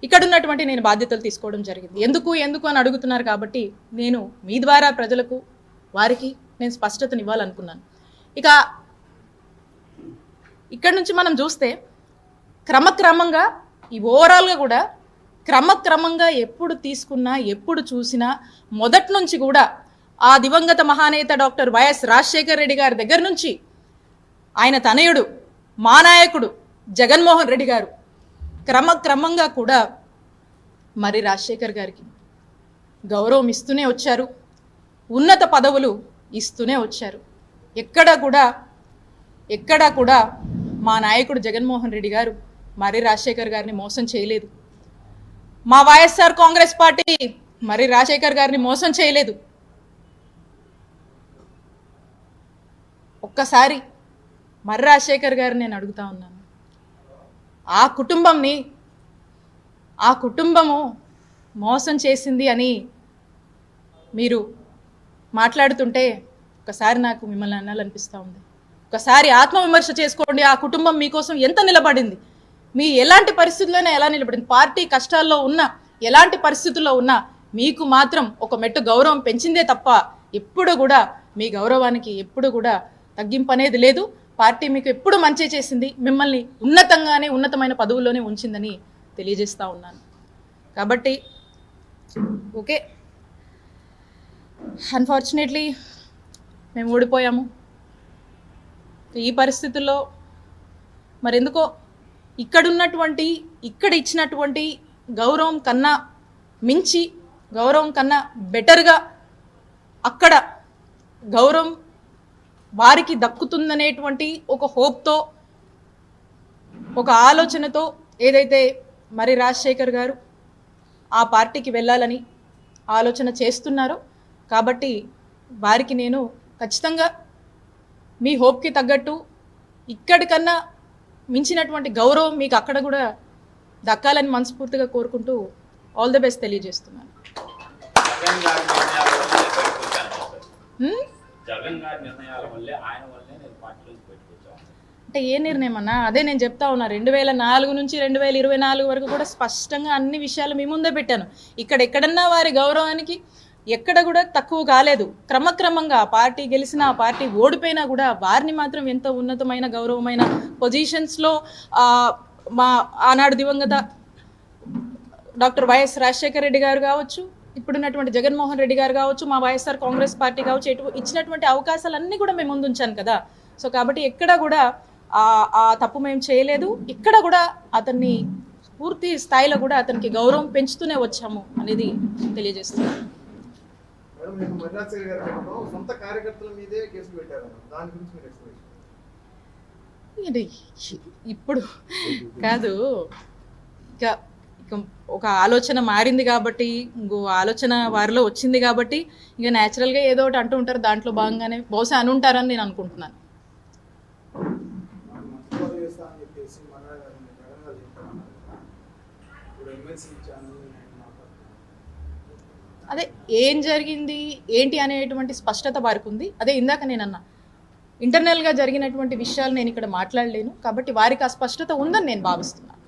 ఇక్కడ ఉన్నటువంటి నేను బాధ్యతలు తీసుకోవడం జరిగింది. ఎందుకు అని అడుగుతున్నారు కాబట్టి నేను మీ ద్వారా ప్రజలకు వారికి నేను స్పష్టతను ఇవ్వాలనుకున్నాను. ఇక ఇక్కడ నుంచి మనం చూస్తే క్రమక్రమంగా ఈ ఓవరాల్గా కూడా క్రమక్రమంగా ఎప్పుడు తీసుకున్నా ఎప్పుడు చూసినా మొదటి నుంచి కూడా ఆ దివంగత మహానేత డాక్టర్ వైఎస్ రాజశేఖర్ రెడ్డి గారి దగ్గర నుంచి ఆయన తనయుడు మా నాయకుడు జగన్మోహన్ రెడ్డి గారు క్రమక్రమంగా కూడా మరి రాజశేఖర్ గారికి గౌరవం ఇస్తూనే వచ్చారు, ఉన్నత పదవులు ఇస్తూనే వచ్చారు. ఎక్కడా కూడా మా నాయకుడు జగన్మోహన్ రెడ్డి గారు మరి రాజశేఖర్ గారిని మోసం చేయలేదు. మా వైఎస్ఆర్ కాంగ్రెస్ పార్టీ మరి రాజశేఖర్ గారిని మోసం చేయలేదు. ఒక్కసారి మరి రాజశేఖర్ గారిని నేను అడుగుతా ఉన్నాను, ఆ కుటుంబము మోసం చేసింది అని మీరు మాట్లాడుతుంటే ఒకసారి నాకు మిమ్మల్ని అనాలనిపిస్తూ ఉంది. ఒకసారి ఆత్మవిమర్శ చేసుకోండి. ఆ కుటుంబం మీకోసం ఎంత నిలబడింది, మీ ఎలాంటి పరిస్థితుల్లోనే ఎలా నిలబడింది, పార్టీ కష్టాల్లో ఉన్నా ఎలాంటి పరిస్థితుల్లో ఉన్నా మీకు మాత్రం ఒక మెట్టు గౌరవం పెంచిందే తప్ప ఎప్పుడు కూడా మీ గౌరవానికి ఎప్పుడు కూడా తగ్గింపు అనేది లేదు. పార్టీ మీకు ఎప్పుడు మంచి చేసింది, మిమ్మల్ని ఉన్నతమైన పదవుల్లోనే ఉంచిందని తెలియజేస్తూ ఉన్నాను. కాబట్టి ఓకే, అన్ఫార్చునేట్లీ మేము ఓడిపోయాము. ఈ పరిస్థితుల్లో మరెందుకో ఇక్కడ ఇచ్చినటువంటి గౌరవం కన్నా మించి, గౌరవం కన్నా బెటర్గా అక్కడ గౌరవం వారికి దక్కుతుందనేటువంటి ఒక హోప్తో, ఒక ఆలోచనతో ఏదైతే మరి రాజశేఖర్ గారు ఆ పార్టీకి వెళ్ళాలని ఆలోచన చేస్తున్నారో, కాబట్టి వారికి నేను ఖచ్చితంగా మీ హోప్కి తగ్గట్టు ఇక్కడికన్నా మించినటువంటి గౌరవం మీకు అక్కడ కూడా దక్కాలని మనస్ఫూర్తిగా కోరుకుంటూ ఆల్ ది బెస్ట్ తెలియజేస్తున్నాను. అంటే ఏ నిర్ణయం అన్నా అదే నేను చెప్తా ఉన్నా. 2004 నుంచి 2024 వరకు కూడా స్పష్టంగా అన్ని విషయాలు మీ ముందే పెట్టాను. ఎక్కడన్నా వారి గౌరవానికి ఎక్కడ కూడా తక్కువ కాలేదు. క్రమక్రమంగా పార్టీ గెలిచినా పార్టీ ఓడిపోయినా కూడా వారిని మాత్రం ఎంతో ఉన్నతమైన గౌరవమైన పొజిషన్స్లో మా ఆనాడు దివంగత డాక్టర్ వైఎస్ రాజశేఖర్ రెడ్డి గారు కావచ్చు, ఇప్పుడున్నటువంటి జగన్మోహన్ రెడ్డి గారు కావచ్చు, మా వైఎస్ఆర్ కాంగ్రెస్ పార్టీ కావచ్చు, ఇచ్చినటువంటి అవకాశాలన్నీ కూడా మేము ముందు ఉంచాను కదా. సో కాబట్టి ఎక్కడ కూడా ఆ తప్పు మేము చేయలేదు. ఇక్కడ కూడా అతన్ని పూర్తి స్థాయిలో కూడా అతనికి గౌరవం పెంచుతూనే వచ్చాము అనేది తెలియజేస్తున్నాను. ఇప్పుడు కాదు, ఇక ఒక ఆలోచన మారింది కాబట్టి, ఇంకో ఆలోచన వారిలో వచ్చింది కాబట్టి ఇక న్యాచురల్గా ఏదో ఒకటి అంటూ ఉంటారు. దాంట్లో భాగంగానే బహుశా అనుంటారని నేను అనుకుంటున్నాను. అదే ఏం జరిగింది ఏంటి అనేటువంటి స్పష్టత వారికి ఉంది. అదే ఇందాక నేనన్నా, ఇంటర్నల్గా జరిగినటువంటి విషయాలు నేను ఇక్కడ మాట్లాడలేను కాబట్టి వారికి ఆ స్పష్టత ఉందని నేను భావిస్తున్నాను.